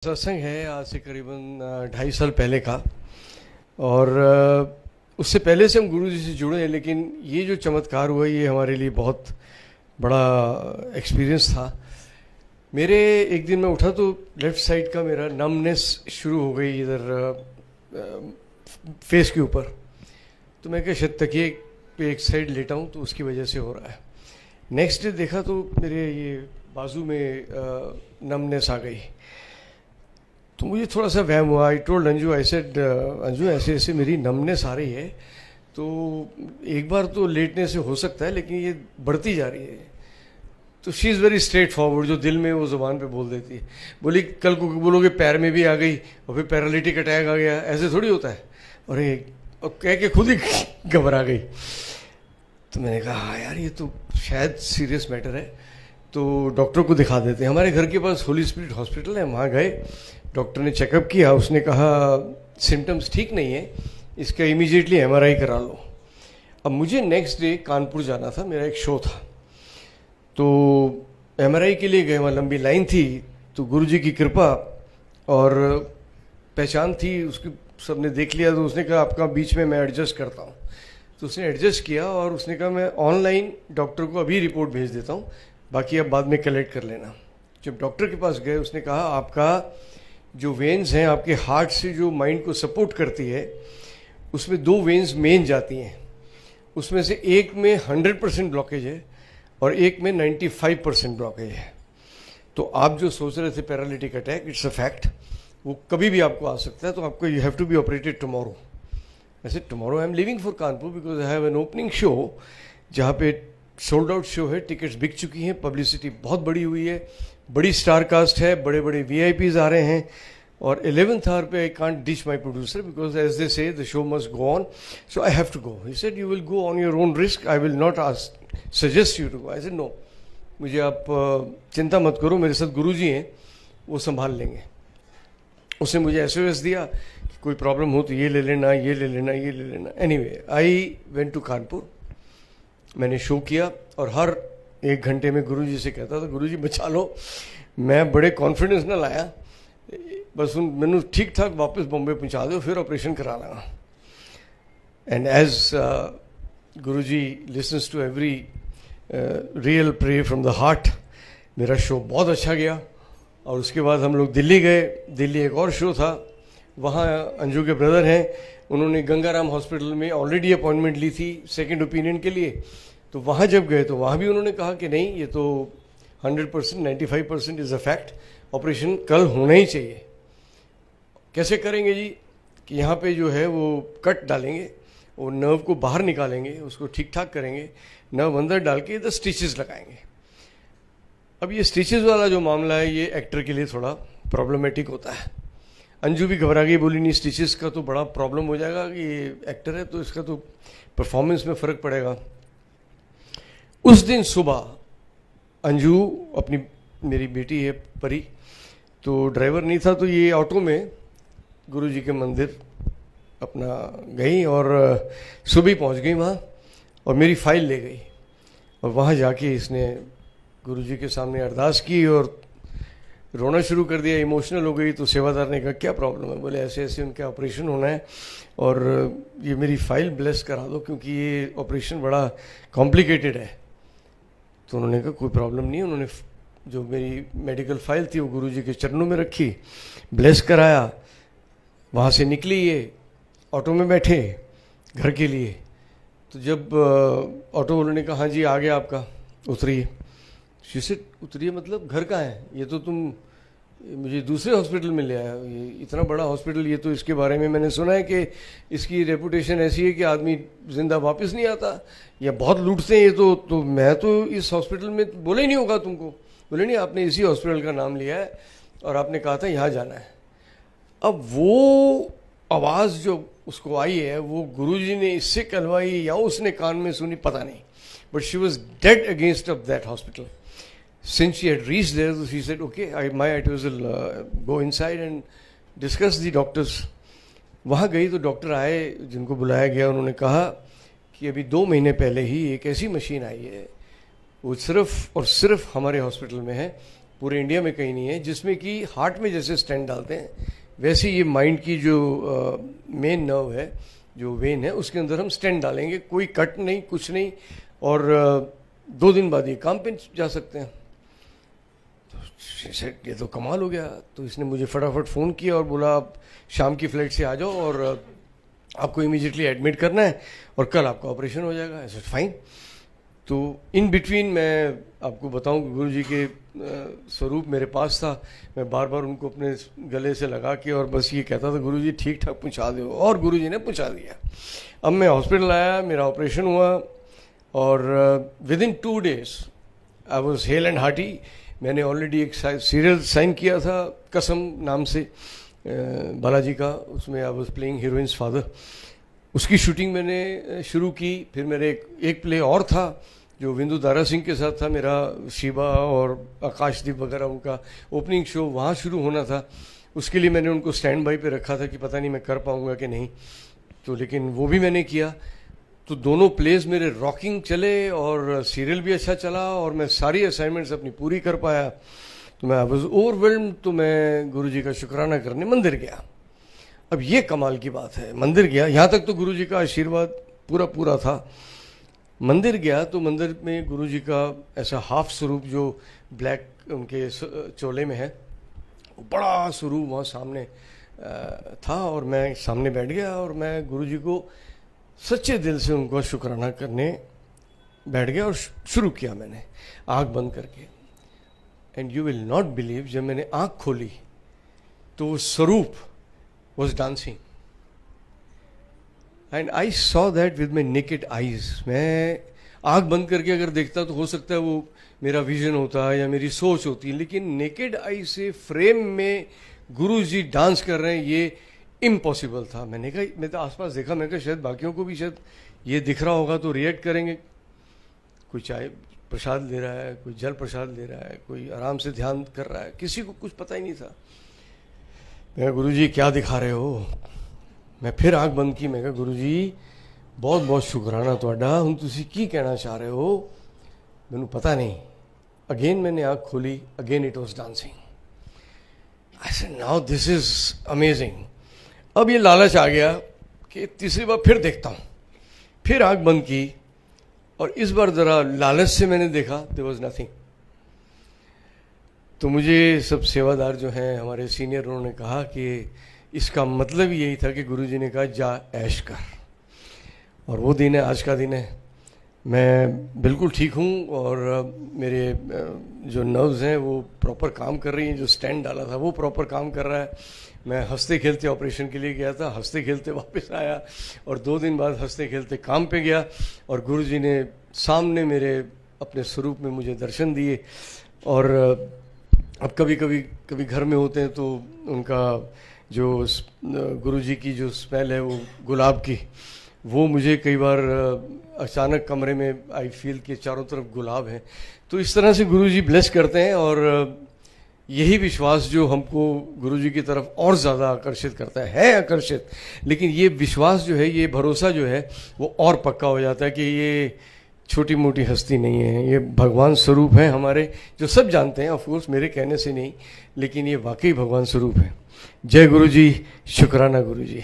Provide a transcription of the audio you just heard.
सत्संग है आज से करीबन 2.5 साल पहले का। और उससे पहले से हम गुरु जी से जुड़े हैं, लेकिन ये जो चमत्कार हुआ ये हमारे लिए बहुत बड़ा एक्सपीरियंस था। मेरे एक दिन मैं उठा तो लेफ़्ट साइड का मेरा नमनेस शुरू हो गई इधर फेस के ऊपर। तो मैं क्या शायद तकिए पे एक साइड लेटा हूँ तो उसकी वजह से हो रहा है। नेक्स्ट डे देखा तो मेरे ये बाजू में नमनेस आ गई, तो मुझे थोड़ा सा वहम हुआ। I told Anju, I said Anju ऐसे ऐसे मेरी नमनेस आ रही है, तो एक बार तो लेटने से हो सकता है लेकिन ये बढ़ती जा रही है। तो she is very straight forward, जो दिल में वो ज़ुबान पे बोल देती है। बोली कल को बोलोगे पैर में भी आ गई और फिर पैरालिटिक अटैक आ गया, ऐसे थोड़ी होता है। और कह के खुद ही घबरा गई। तो मैंने कहा हाँ यार, ये तो शायद सीरियस मैटर है, तो डॉक्टर को दिखा देते हैं। हमारे घर के पास होली स्पिरिट हॉस्पिटल है, वहाँ गए। डॉक्टर ने चेकअप किया, उसने कहा सिम्टम्स ठीक नहीं है, इसका इमीडिएटली एमआरआई करा लो। अब मुझे नेक्स्ट डे कानपुर जाना था, मेरा एक शो था, तो एमआरआई के लिए गए। वहाँ लंबी लाइन थी, तो गुरुजी की कृपा और पहचान थी उसकी, सबने देख लिया। तो उसने कहा आपका बीच में मैं एडजस्ट करता हूँ। तो उसने एडजस्ट किया और उसने कहा मैं ऑनलाइन डॉक्टर को अभी रिपोर्ट भेज देता हूँ, बाकी आप बाद में कलेक्ट कर लेना। जब डॉक्टर के पास गए, उसने कहा आपका जो वेन्स हैं आपके हार्ट से जो माइंड को सपोर्ट करती है, उसमें 2 वेन्स मेन जाती हैं। उसमें से एक में 100% ब्लॉकेज है और एक में 95% ब्लॉकेज है। तो आप जो सोच रहे थे paralytic attack, it's a fact, वो कभी भी आपको आ सकता है। तो आपको you have to be operated tomorrow. वैसे tomorrow I am living for Kanpur because I have an opening show, जहाँ पे सोल्ड आउट शो है, टिकट्स बिक चुकी हैं, पब्लिसिटी बहुत बड़ी हुई है, बड़ी स्टार कास्ट है, बड़े बड़े वीआईपीज आ रहे हैं। और 11th आवर पे I can't ditch my producer because as they say the show must go on, so I have to go. He said you will go on your own risk, I will not suggest you to go. I said no, मुझे आप चिंता मत करो, मेरे साथ गुरुजी हैं, वो संभाल लेंगे। उसने मुझे एसओएस दिया कि कोई प्रॉब्लम हो तो ये ले लेना, ये ले लेना, ये ले लेना। Anyway I went to Kanpur, मैंने शो किया और हर 1 घंटे में गुरुजी से कहता था गुरुजी बचा लो। मैं बड़े कॉन्फिडेंस ना लाया, बस मैंने ठीक ठाक वापस बॉम्बे पहुंचा दो, फिर ऑपरेशन करा लगा। And as Guruji listens to every real pray from the heart, मेरा शो बहुत अच्छा गया। और उसके बाद हम लोग दिल्ली गए। दिल्ली एक और शो था, वहाँ अंजू के ब्रदर हैं, उन्होंने गंगाराम हॉस्पिटल में ऑलरेडी अपॉइंटमेंट ली थी सेकंड ओपिनियन के लिए। तो वहाँ जब गए तो वहाँ भी उन्होंने कहा कि नहीं, ये तो 100% 95% इज़ अ फैक्ट, ऑपरेशन कल होना ही चाहिए। कैसे करेंगे जी? कि यहाँ पे जो है वो कट डालेंगे, वो नर्व को बाहर निकालेंगे, उसको ठीक ठाक करेंगे, नर्व अंदर डाल के इधर स्टिचेस लगाएंगे। अब ये स्टिचेस वाला जो मामला है, ये एक्टर के लिए थोड़ा प्रॉब्लमेटिक होता है। अंजू भी घबरा गई, बोली नहीं स्टिचेस का तो बड़ा प्रॉब्लम हो जाएगा, कि ये एक्टर है तो इसका तो परफॉर्मेंस में फ़र्क पड़ेगा। उस दिन सुबह अंजू, अपनी मेरी बेटी है परी, तो ड्राइवर नहीं था, तो ये ऑटो में गुरुजी के मंदिर अपना गई और सुबह पहुंच गई वहाँ और मेरी फाइल ले गई। और वहाँ जाके इसने गुरुजी के सामने अरदास की और रोना शुरू कर दिया, इमोशनल हो गई। तो सेवादार ने कहा क्या प्रॉब्लम है? बोले ऐसे ऐसे उनका ऑपरेशन होना है और ये मेरी फाइल ब्लेस करा दो क्योंकि ये ऑपरेशन बड़ा कॉम्प्लिकेटेड है। तो उन्होंने कहा कोई प्रॉब्लम नहीं। उन्होंने जो मेरी मेडिकल फाइल थी वो गुरुजी के चरणों में रखी, ब्लेस कराया। वहाँ से निकली, ये ऑटो में बैठे घर के लिए। तो जब ऑटो वालों ने कहा हाँ जी आ गया आपका, उतरिए। शीशे उतरिए मतलब घर कहाँ है? ये तो तुम मुझे दूसरे हॉस्पिटल में ले आया, ये इतना बड़ा हॉस्पिटल, ये तो इसके बारे में मैंने सुना है कि इसकी रेपुटेशन ऐसी है कि आदमी जिंदा वापस नहीं आता या बहुत लूटते हैं ये तो मैं तो इस हॉस्पिटल में बोले ही नहीं होगा तुमको। बोले नहीं, आपने इसी हॉस्पिटल का नाम लिया है और आपने कहा था यहाँ जाना है। अब वो आवाज़ जो उसको आई है वो गुरुजी ने इससे कहलवाई या उसने कान में सुनी, पता नहीं, but she was dead against of that hospital. Since she had reached there, she said, okay, my advice will go inside and discuss the doctors. वहाँ गई तो डॉक्टर आए जिनको बुलाया गया। उन्होंने कहा कि अभी 2 महीने पहले ही एक ऐसी मशीन आई है, वो सिर्फ और सिर्फ हमारे हॉस्पिटल में है, पूरे इंडिया में कहीं नहीं है, जिसमें कि हार्ट में जैसे स्टेंट डालते हैं वैसे ये माइंड की जो मेन नर्व है, जो वेन है, उसके अंदर हम स्टेंट डालेंगे, कोई कट नहीं, कुछ नहीं, और 2 दिन बाद ये काम पे जा सकते हैं। तो ये तो कमाल हो गया। तो इसने मुझे फटाफट फ़ोन किया और बोला आप शाम की फ़्लाइट से आ जाओ और आपको इमीडिएटली एडमिट करना है और कल आपका ऑपरेशन हो जाएगा। ऐसा फाइन। तो इन बिटवीन मैं आपको बताऊं कि गुरुजी के स्वरूप मेरे पास था। मैं बार बार उनको अपने गले से लगा के और बस ये कहता था गुरुजी ठीक ठाक पहुंचा दो, और गुरुजी ने पहुंचा दिया। अब मैं हॉस्पिटल आया, मेरा ऑपरेशन हुआ और within 2 days I was hello and hearty. मैंने ऑलरेडी एक सीरियल साइन किया था कसम नाम से बालाजी का, उसमें I was playing heroines father. उसकी शूटिंग मैंने शुरू की। फिर मेरे एक प्ले और था जो विंदु दारा सिंह के साथ था मेरा, शिवा और आकाशदीप वगैरह, उनका ओपनिंग शो वहाँ शुरू होना था। उसके लिए मैंने उनको स्टैंड बाई पे रखा था कि पता नहीं मैं कर पाऊँगा कि नहीं, तो लेकिन वो भी मैंने किया। तो दोनों प्लेस मेरे रॉकिंग चले और सीरियल भी अच्छा चला और मैं सारी असाइनमेंट्स अपनी पूरी कर पाया। तो मैं वाज ओवरवेल्म्ड। तो मैं गुरुजी का शुक्राना करने मंदिर गया। अब ये कमाल की बात है, मंदिर गया, यहाँ तक तो गुरुजी का आशीर्वाद पूरा था। मंदिर गया तो मंदिर में गुरुजी का ऐसा हाफ स्वरूप जो ब्लैक उनके चोले में है, बड़ा स्वरूप वहाँ सामने था और मैं सामने बैठ गया और मैं गुरुजी को सच्चे दिल से उनको शुक्राना करने बैठ गया और शुरू किया मैंने आँख बंद करके। And you will not believe, जब मैंने आँख खोली तो वो स्वरूप was dancing and I saw that with my naked eyes। मैं आँख बंद करके अगर देखता तो हो सकता है वो मेरा विजन होता है या मेरी सोच होती है, लेकिन नेकेड आई से फ्रेम में गुरुजी डांस कर रहे हैं, ये इम्पॉसिबल था। मैंने कहा, मैं तो आसपास देखा, मैंने कहा शायद बाकियों को भी शायद ये दिख रहा होगा तो रिएक्ट करेंगे। कोई चाय प्रसाद ले रहा है, कोई जल प्रसाद ले रहा है, कोई आराम से ध्यान कर रहा है, किसी को कुछ पता ही नहीं था। मैं गुरुजी क्या दिखा रहे हो। मैं फिर आंख बंद की। मैं कहा गुरुजी बहुत बहुत शुक्राना तुहाडा, हुण तुसीं की कहना चाह रहे हो मैनू पता नहीं। अगेन मैंने आंख खोली, again it was dancing. I said now this is amazing. अब ये लालच आ गया कि तीसरी बार फिर देखता हूँ। फिर आंख बंद की और इस बार ज़रा लालच से मैंने देखा, देयर वॉज नथिंग। तो मुझे सब सेवादार जो हैं हमारे सीनियर, उन्होंने कहा कि इसका मतलब यही था कि गुरुजी ने कहा जा ऐश कर। और वो दिन है, आज का दिन है। मैं बिल्कुल ठीक हूँ और मेरे जो नर्व्स हैं वो प्रॉपर काम कर रही हैं। जो स्टैंड डाला था वो प्रॉपर काम कर रहा है। मैं हंसते खेलते ऑपरेशन के लिए गया था, हंसते खेलते वापस आया और 2 दिन बाद हंसते खेलते काम पे गया और गुरुजी ने सामने मेरे अपने स्वरूप में मुझे दर्शन दिए। और अब कभी घर में होते हैं तो उनका जो गुरुजी की जो स्मेल है वो गुलाब की, वो मुझे कई बार अचानक कमरे में आई फील कि चारों तरफ गुलाब है। तो इस तरह से गुरुजी ब्लेस करते हैं और यही विश्वास जो हमको गुरुजी की तरफ और ज़्यादा आकर्षित करता है आकर्षित, लेकिन ये विश्वास जो है, ये भरोसा जो है वो और पक्का हो जाता है कि ये छोटी मोटी हस्ती नहीं है, ये भगवान स्वरूप है हमारे, जो सब जानते हैं। ऑफ कोर्स मेरे कहने से नहीं, लेकिन ये वाकई भगवान स्वरूप है। जय गुरुजी, शुक्राना गुरुजी।